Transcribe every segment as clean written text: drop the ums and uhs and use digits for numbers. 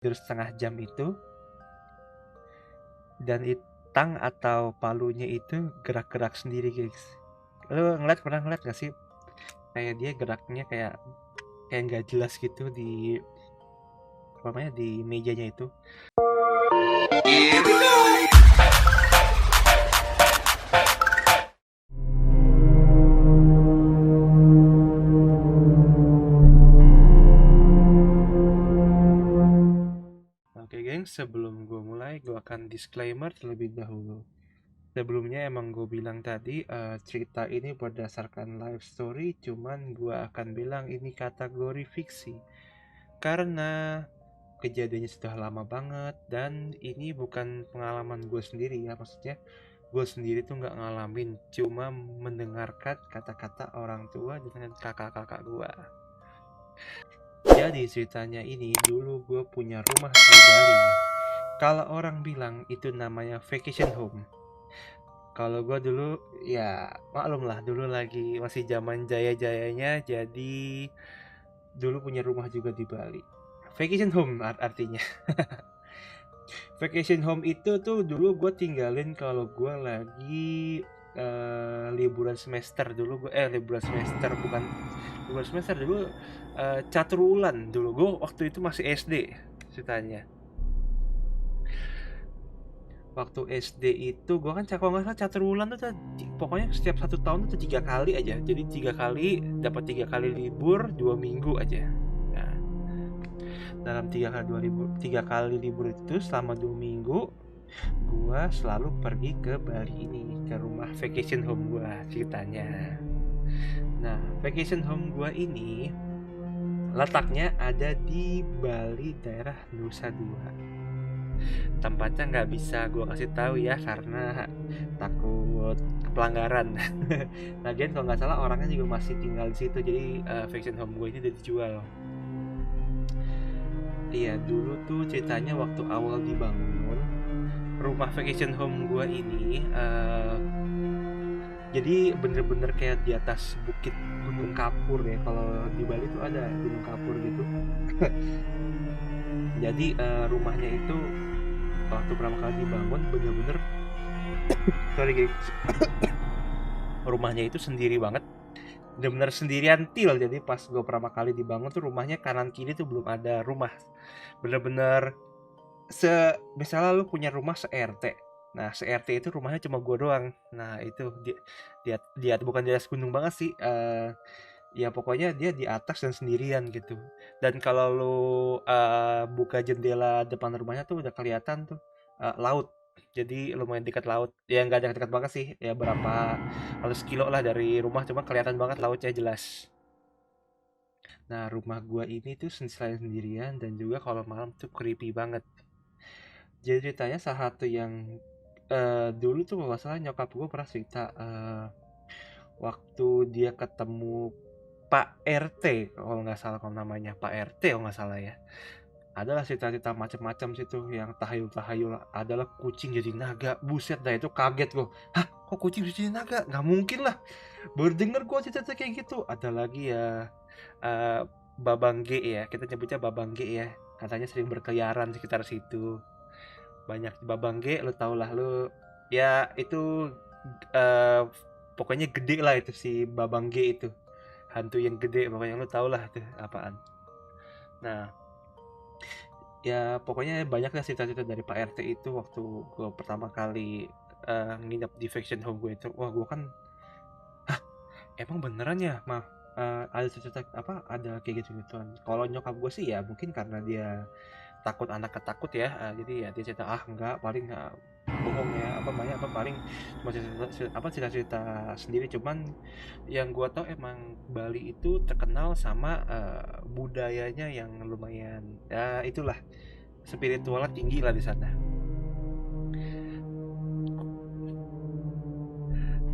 tidur setengah jam itu, dan tang atau palunya itu gerak-gerak sendiri guys. Lu pernah ngeliat gak sih kayak dia geraknya kayak nggak jelas gitu di apa namanya di mejanya itu. Oke geng, sebelum gue mulai, gue akan disclaimer terlebih dahulu. Sebelumnya emang gue bilang tadi cerita ini berdasarkan life story, cuman gue akan bilang ini kategori fiksi karena kejadiannya sudah lama banget dan ini bukan pengalaman gue sendiri ya, maksudnya gue sendiri tuh nggak ngalamin, cuma mendengarkan kata-kata orang tua dengan kakak-kakak gue. Jadi ceritanya ini, dulu gue punya rumah di Bali. Kalau orang bilang itu namanya vacation home. Kalau gue dulu ya maklum lah, dulu lagi masih zaman jaya-jayanya, jadi dulu punya rumah juga di Bali. Vacation home artinya. Vacation home itu tuh dulu gue tinggalin kalau gue lagi liburan semester. Dulu gue liburan semester, bukan liburan semester, dulu catur ulan. Dulu gue waktu itu masih SD ceritanya. Waktu SD itu gue kan kalau nggak salah catur ulan tuh pokoknya setiap 1 tahun tuh 3 kali aja. Jadi 3 kali dapat 3 kali libur 2 minggu aja. Nah, dalam 3 kali libur itu selama 2 minggu gue selalu pergi ke Bali ini, ke rumah vacation home gue ceritanya. Nah, vacation home gue ini letaknya ada di Bali, daerah Nusa Dua. Tempatnya nggak bisa gue kasih tahu ya karena takut pelanggaran. Lagian kalau nggak salah orangnya juga masih tinggal di situ, jadi vacation home gue ini udah dijual. Iya, dulu tuh ceritanya waktu awal dibangun rumah vacation home gue ini, jadi bener-bener kayak di atas bukit Gunung Kapur ya. Kalau di Bali tuh ada Gunung Kapur gitu. Jadi rumahnya itu waktu pertama kali dibangun bener-bener sorry guys, rumahnya itu sendiri banget, bener-bener sendirian til. Jadi pas gue pertama kali dibangun tuh rumahnya kanan kiri tuh belum ada rumah, bener-bener misalnya lu punya rumah se-RT. Nah, se-RT itu rumahnya cuma gue doang. Nah, itu dia bukan di atas gunung banget sih. Ya pokoknya dia di atas dan sendirian gitu. Dan kalau lu buka jendela depan rumahnya tuh udah kelihatan tuh laut. Jadi lumayan dekat laut. Ya nggak dekat-dekat banget sih. Ya berapa ratus kilo lah dari rumah, cuma kelihatan banget lautnya jelas. Nah, rumah gua ini tuh selain sendirian dan juga kalau malam tuh creepy banget. Jadi ceritanya salah satu yang dulu tuh kalau nggak salah nyokap gue pernah cerita waktu dia ketemu Pak RT, kalau nggak salah, kalau namanya Pak RT kalau nggak salah ya. Adalah cerita-cerita macam-macam situ yang tahayul-tahayul, adalah kucing jadi naga. Buset dah, itu kaget gue. Hah, kok kucing jadi naga? Nggak mungkin lah. Baru denger gue cerita kayak gitu. Ada lagi ya Babang G ya, kita nyebutnya Babang G ya. Katanya sering berkeliaran sekitar situ. Banyak Babang G, lu tau lah lu. Ya itu uh, pokoknya gede lah itu si Babang G itu. Hantu yang gede, pokoknya lu tau lah itu apaan. Nah, ya pokoknya banyak lah cerita-cerita dari Pak RT itu waktu gue pertama kali nginep di vacation home gue itu. Wah, gue kan emang beneran ya mah ada cerita apa, ada kayak gitu-gituan. Kalau nyokap gue sih ya mungkin karena dia takut anak ketakut ya, jadi ya dia cerita enggak, paling bohong ya, apa banyak apa paling cuma cerita sendiri. Cuman yang gua tahu emang Bali itu terkenal sama budayanya yang lumayan ya itulah, spiritualnya tinggi lah di sana.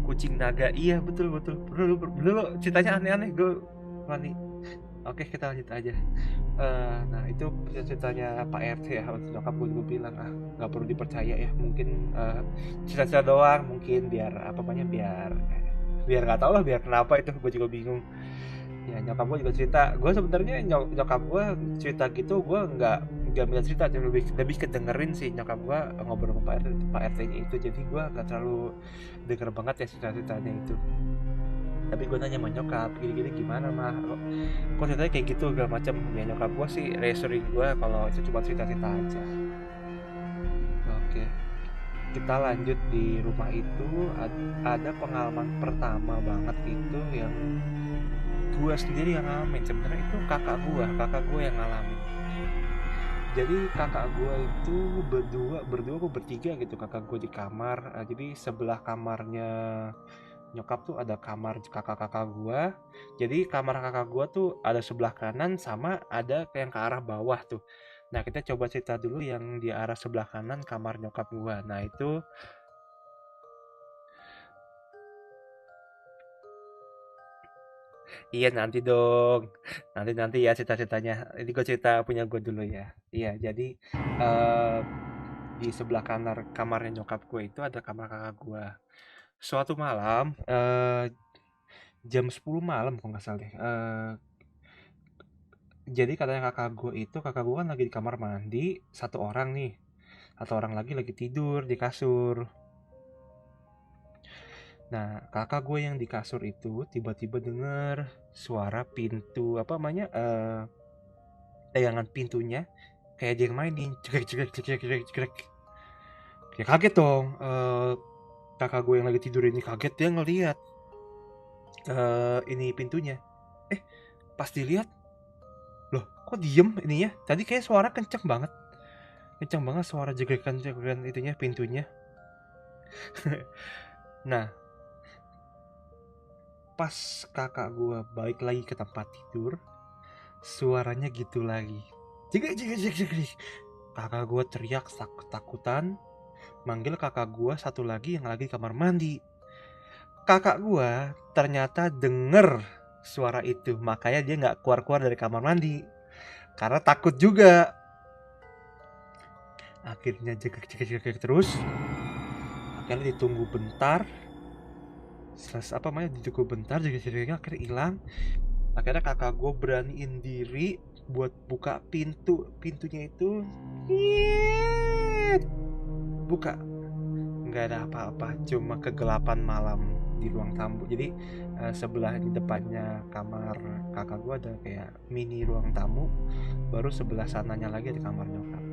Kucing naga, iya betul betul. Belum ceritanya aneh-aneh gue Fani. Oke, kita lanjut aja. Nah itu ceritanya Pak RT ya. Nyokap gue juga bilang nggak perlu dipercaya ya, mungkin cerita-cerita doang, mungkin biar apa namanya, biar nggak tahu lah, biar kenapa itu gue juga bingung. Ya nyokap gue juga cerita, gue sebenarnya nyokap gue cerita gitu gue gak minta cerita, lebih kedengerin sih nyokap gue ngobrol sama Pak RT-nya itu, jadi gue gak terlalu denger banget ya cerita-ceritanya itu. Tapi gue nanya sama nyokap, gini-gini gimana mah, kok ceritanya kayak gitu segala macam. Ya nyokap gue sih reassuring gue kalau itu cuma cerita-cerita aja. Oke, kita lanjut. Di rumah itu ada pengalaman pertama banget itu yang gue sendiri yang ngalamin. Sebenarnya itu kakak gue yang ngalamin. Jadi kakak gue itu berdua gue bertiga gitu, kakak gue di kamar. Jadi sebelah kamarnya nyokap tuh ada kamar kakak-kakak gue. Jadi kamar kakak gue tuh ada sebelah kanan sama ada yang ke arah bawah tuh. Nah, kita coba cerita dulu yang di arah sebelah kanan kamar nyokap gue. Nah, itu iya nanti dong. Nanti ya cerita-ceritanya. Ini gue cerita punya gue dulu ya. Iya, jadi eh di sebelah kanan kamarnya nyokap gue itu ada kamar kakak gue. Suatu malam, jam 10 malam kalau nggak salah deh. Jadi katanya kakak gue kan lagi di kamar mandi, satu orang nih, satu orang lagi tidur di kasur. Nah, kakak gue yang di kasur itu tiba-tiba denger suara pintu apa namanya tayangan pintunya kayak dia yang mainin cekrek cekrek cekrek cekrek cekrek. Ya kaget dong, kakak gue yang lagi tidur ini kaget, dia ngelihat ini pintunya. Pas dilihat, loh kok diem ininya? Tadi kayak suara kenceng banget suara jegregan itunya pintunya. Nah, pas kakak gue balik lagi ke tempat tidur, suaranya gitu lagi. Jegrek jegrek jegrek jegrek. Kakak gue teriak takutan, manggil kakak gue satu lagi yang lagi di kamar mandi. Kakak gue ternyata denger suara itu, makanya dia nggak keluar dari kamar mandi karena takut juga. Akhirnya jegrek terus. Akhirnya ditunggu bentar. Ditunggu bentar, jegrek akhirnya hilang. Akhirnya kakak gue beraniin diri buat buka pintunya itu. Buka, nggak ada apa-apa, cuma kegelapan malam di ruang tamu. Jadi sebelah di depannya kamar kakak gue ada kayak mini ruang tamu, baru sebelah sananya lagi ada kamar nyokap.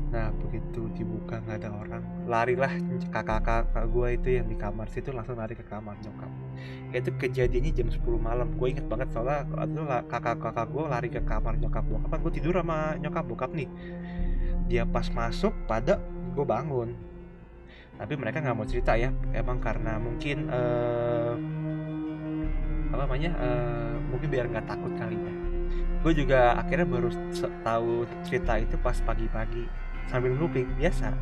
Nah begitu dibuka nggak ada orang, larilah kakak gue itu yang di kamar situ langsung lari ke kamar nyokap. Itu kejadiannya jam 10 malam, gue inget banget soalnya itu kakak gue lari ke kamar nyokap kan gue tidur sama nyokap bokap nih. Dia pas masuk pada gue bangun, tapi mereka nggak mau cerita ya, emang karena mungkin mungkin biar nggak takut kali ya. Gue juga akhirnya baru tahu cerita itu pas pagi-pagi sambil ngopi biasa.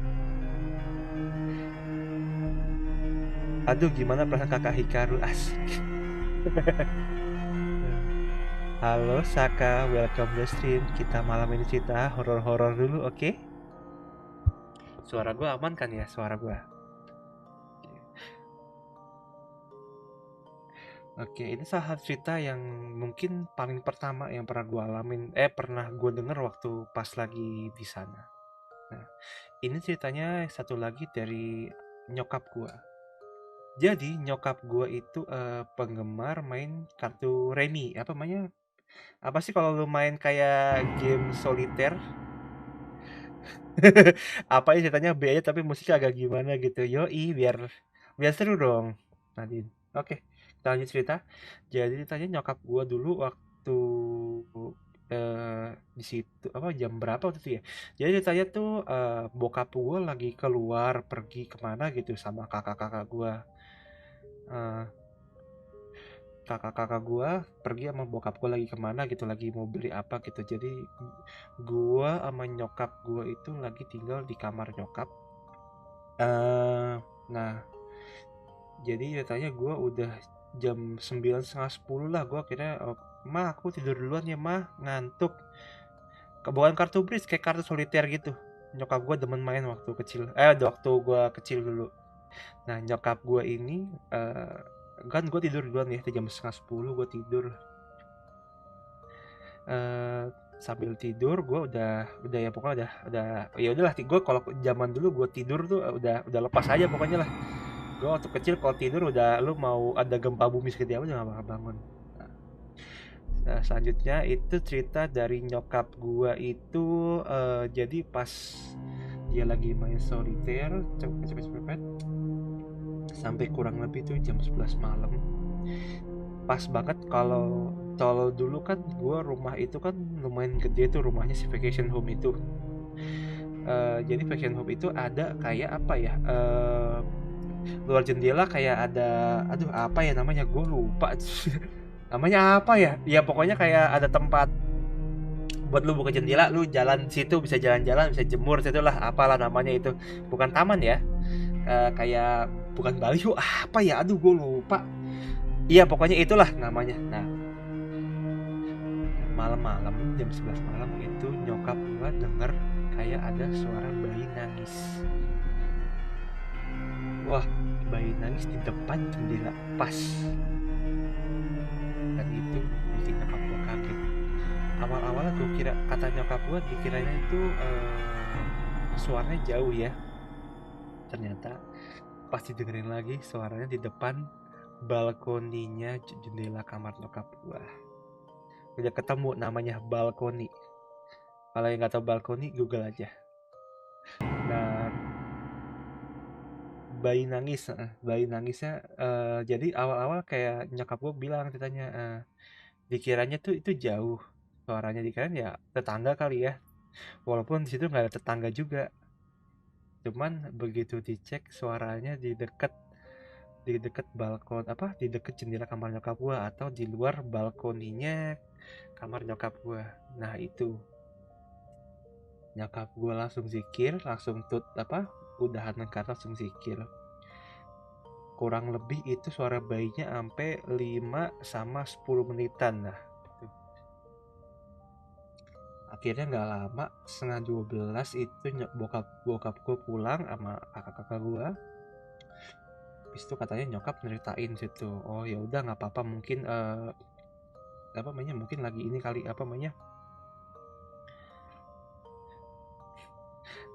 Aduh, gimana perasaan kakak Hikaru, asik. Halo Saka, welcome the stream. Kita malam ini cerita horor-horor dulu, oke? Suara gue aman kan ya, suara gue? Oke, ini salah satu cerita yang mungkin paling pertama yang pernah gue alamin, pernah gue denger waktu pas lagi di sana. Nah, ini ceritanya satu lagi dari nyokap gue. Jadi nyokap gue itu penggemar main kartu remi, apa namanya? Apa sih kalau lu main kayak game soliter? Apa ya ceritanya B aja tapi musiknya agak gimana gitu. Yoi, biar biar seru dong, Nadine. Oke, kita lanjut cerita. Jadi ceritanya nyokap gua dulu waktu di situ apa jam berapa waktu itu ya. Jadi ceritanya tuh bokap gua lagi keluar pergi kemana gitu sama kakak-kakak gua. Eh, kakak-kakak gue pergi sama bokap gue lagi kemana gitu, lagi mau beli apa gitu. Jadi gue sama nyokap gue itu lagi tinggal di kamar nyokap. Nah jadi ceritanya gue udah jam 9:30 lah, gue akhirnya mah aku tidur duluan ya mah, ngantuk. Bukan kartu bridge, kayak kartu soliter gitu. Nyokap gue demen main waktu kecil, waktu gue kecil dulu. Nah nyokap gue ini kan gue tidur duluan ya, jam 9:30 gue tidur. sambil tidur gue udah ya pokoknya udah ya udahlah gue kalau zaman dulu gue tidur tuh udah lepas aja pokoknya lah. Gue waktu kecil kalau tidur udah lu mau ada gempa bumi segede apa udah gak bakal bangun. Nah, selanjutnya itu cerita dari nyokap gua itu jadi pas dia lagi main soliter cepet sampai kurang lebih tuh jam 11 malam. Pas banget kalau dulu kan gua rumah itu kan lumayan gede tuh rumahnya si vacation home itu. Jadi vacation home itu ada kayak apa ya? Luar jendela kayak ada aduh apa ya namanya gue lupa. Namanya apa ya? Ya pokoknya kayak ada tempat buat lu buka jendela, lu jalan situ bisa jalan-jalan, bisa jemur situlah, apalah namanya itu. Bukan taman ya. Kayak bukan baliho apa ya? Aduh gue lupa. Iya pokoknya itulah namanya. Nah, malam-malam jam 11 malam itu nyokap gua denger kayak ada suara bayi nangis. Wah, bayi nangis di depan jendela pas. Dan itu bikin nyokap gua kaget. Awal-awalnya gue kira, kata nyokap gue dikiranya itu suaranya jauh ya. Ternyata pas didengerin lagi suaranya di depan balkoninya jendela kamar nyokap gue. Udah ketemu namanya balkoni. Kalau yang nggak tahu balkoni Google aja. Dan bayi nangisnya jadi awal-awal kayak nyokap gue bilang ceritanya dikiranya tuh itu jauh suaranya, dikiranya ya tetangga kali ya. Walaupun di situ nggak ada tetangga juga, cuman begitu dicek suaranya di dekat balkon apa di dekat jendela kamar nyokap gua atau di luar balkoninya kamar nyokap gua. Nah itu nyokap gua langsung zikir, langsung udahan nengkar langsung zikir. Kurang lebih itu suara bayinya sampai 5 sama 10 menitan. Nah akhirnya nggak lama setengah 12 itu bokap gue pulang sama kakak-kakak gue. Habis itu katanya nyokap nyeritain situ, oh ya udah nggak apa-apa mungkin mungkin lagi ini kali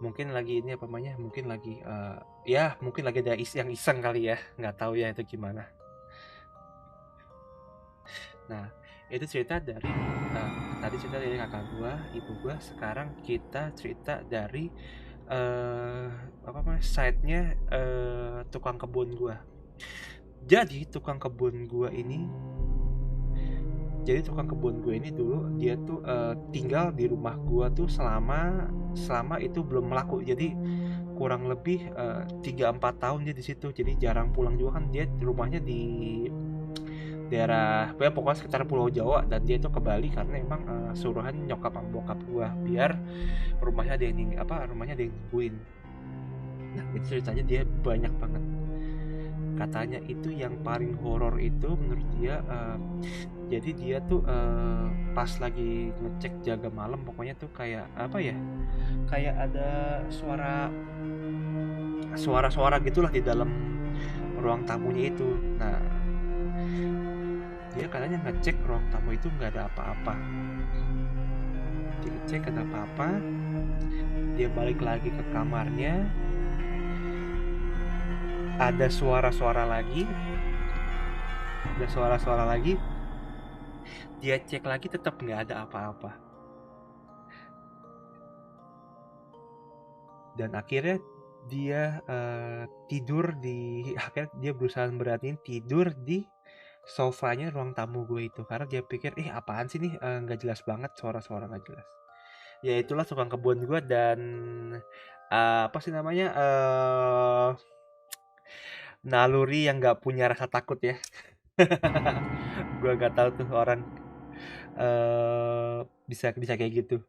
mungkin lagi ya mungkin lagi ada yang iseng kali ya, nggak tahu ya itu gimana. Nah itu cerita dari tadi cerita dari kakak gua, ibu gua. Sekarang kita cerita dari side-nya tukang kebun gua. Jadi tukang kebun gua ini dulu dia tuh tinggal di rumah gua tuh selama itu belum melaku. Jadi kurang lebih 3-4 tahun dia di situ. Jadi jarang pulang juga kan, dia rumahnya di daerah pokoknya sekitar Pulau Jawa, dan dia itu ke Bali karena emang suruhan nyokap sama bokap gua biar rumahnya ada yang nungguin. Nah itu ceritanya dia banyak banget. Katanya itu yang paling horor itu menurut dia jadi dia tuh pas lagi ngecek jaga malam pokoknya tuh kayak apa ya, kayak ada suara gitulah di dalam ruang tamunya itu. Nah dia katanya ngecek ruang tamu itu nggak ada apa-apa, dia cek ada apa-apa, dia balik lagi ke kamarnya, ada suara-suara lagi, dia cek lagi tetap nggak ada apa-apa. Dan akhirnya dia akhirnya dia berusaha beraniin tidur di sofanya ruang tamu gue itu, karena dia pikir apaan sih nih, nggak jelas banget suara-suara nggak jelas. Ya itulah tukang kebun gue. Dan apa sih namanya naluri yang nggak punya rasa takut ya. Gue nggak tahu tuh orang bisa kayak gitu.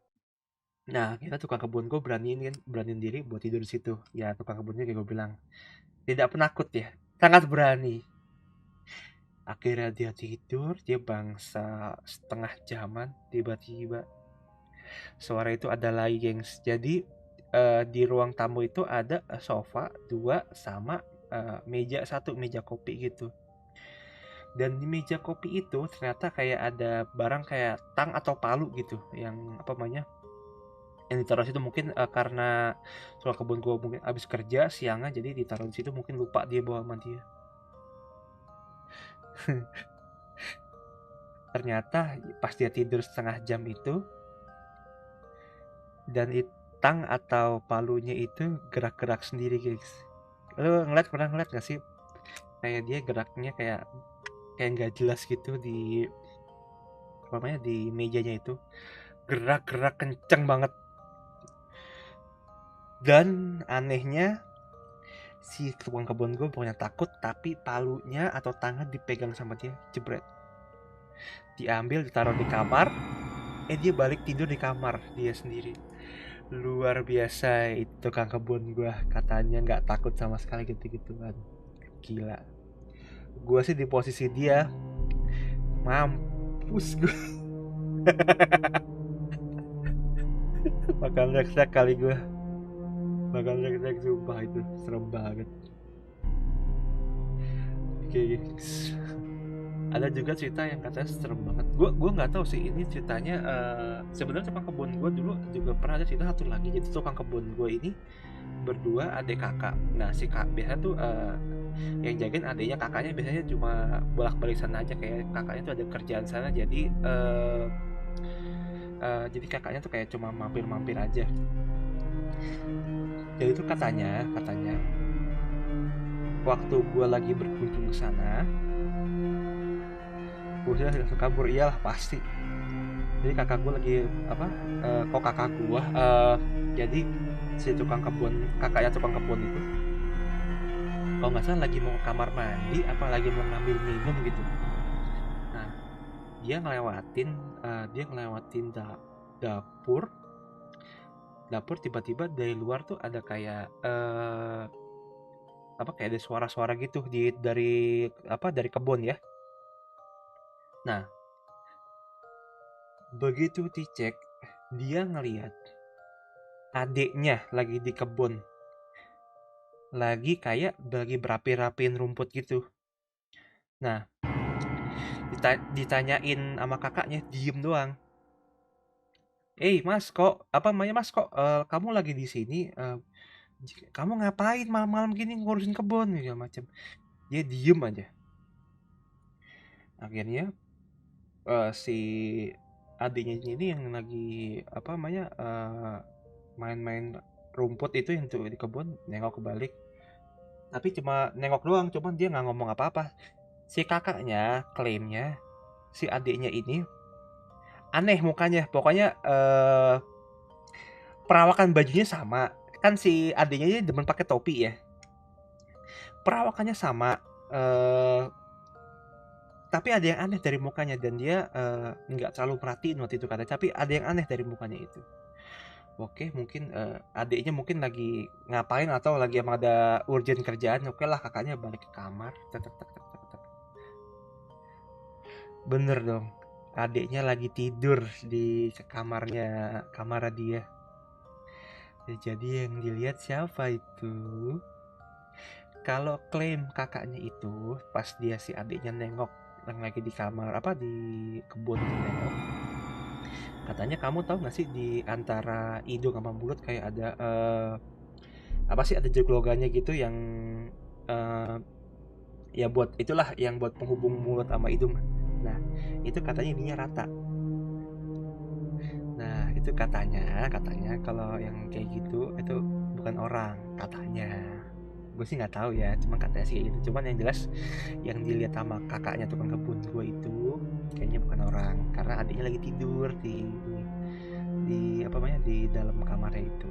Nah kita tukang kebun gue beraniin diri buat tidur di situ. Ya tukang kebunnya kayak gue bilang tidak penakut ya, sangat berani. Akhirnya dia tidur, dia bangsa setengah jaman, tiba-tiba suara itu ada lagi gengs. Jadi di ruang tamu itu ada sofa 2 sama meja 1, meja kopi gitu. Dan di meja kopi itu ternyata kayak ada barang kayak tang atau palu gitu, yang apa namanya, yang ditaruh situ mungkin karena soal kebun gua mungkin abis kerja siangnya, jadi ditaruh di situ, mungkin lupa dia bawa sama dia. Ternyata pas dia tidur setengah jam itu, dan tang atau palunya itu gerak-gerak sendiri guys. Lu pernah ngeliat gak sih kayak dia geraknya kayak nggak jelas gitu di apa namanya, di mejanya itu gerak-gerak kenceng banget. Dan anehnya si tukang kebun gue pokoknya takut, tapi palunya atau tangan dipegang sama dia, jebret, diambil ditaruh di kamar, dia balik tidur di kamar dia sendiri. Luar biasa itu tukang kebun gue, katanya nggak takut sama sekali gitu-gituan. Gila, gue sih di posisi dia mampus gue. Bakal teriak kali gue, bakal teriak sumpah, itu serem banget. Oke, ada juga cerita yang katanya serem banget. Gue nggak tahu sih ini ceritanya. Sebenarnya tukang kebun gue dulu juga pernah ada cerita satu lagi. Jadi tukang kebun gue ini berdua adik kakak. Nah si kak biasa tuh yang jagain adiknya, kakaknya biasanya cuma bolak-balik sana aja, kayak kakaknya tuh ada kerjaan sana, jadi kakaknya tuh kayak cuma mampir-mampir aja. Jadi itu katanya waktu gue lagi berkunjung ke sana, gue sudah langsung kabur. Iyalah pasti. Jadi kakak gue lagi apa? Kok kakak gue? Jadi si tukang kebun, kakaknya tukang kebun itu, kalau nggak salah lagi mau ke kamar mandi, apa lagi mau ngambil minum gitu. Nah, dia ngelewatin dapur. Tiba-tiba dari luar tuh ada kayak kayak ada suara-suara gitu dari kebun ya. Nah, begitu dicek, dia ngelihat adiknya lagi di kebun, lagi berapi-rapiin rumput gitu. Nah, ditanyain sama kakaknya, diem doang. Mas, kok kamu lagi di sini? Kamu ngapain malam-malam gini ngurusin kebun segala macam. Dia diem aja. Akhirnya si adiknya ini yang lagi main-main rumput itu yang tuh di kebun nengok ke balik, tapi cuma nengok doang, cuman dia nggak ngomong apa-apa. Si kakaknya klaimnya si adiknya ini aneh mukanya, pokoknya perawakan bajunya sama, kan si adiknya ini demen pakai topi ya, perawakannya sama, tapi ada yang aneh dari mukanya, dan dia nggak terlalu perhatiin waktu itu katanya, tapi ada yang aneh dari mukanya itu. Oke, mungkin adiknya mungkin lagi ngapain atau lagi emang ada urgent kerjaan. Oke lah, kakaknya balik ke kamar. Tek. Bener dong, adiknya lagi tidur di kamar dia. Jadi yang dilihat siapa itu? Kalau klaim kakaknya itu, pas dia si adiknya nengok yang lagi di kamar di kebun itu nengok, katanya, kamu tahu nggak sih di antara hidung sama mulut kayak ada ada jeglogannya gitu yang ya buat itulah yang buat penghubung mulut sama hidung. Nah itu katanya ininya rata. Nah itu katanya kalau yang kayak gitu itu bukan orang, katanya. Gue sih nggak tahu ya, cuma katanya sih gitu. Cuman yang jelas yang dilihat sama kakaknya tukang kebun gue itu kayaknya bukan orang, karena adiknya lagi tidur di dalam kamarnya itu.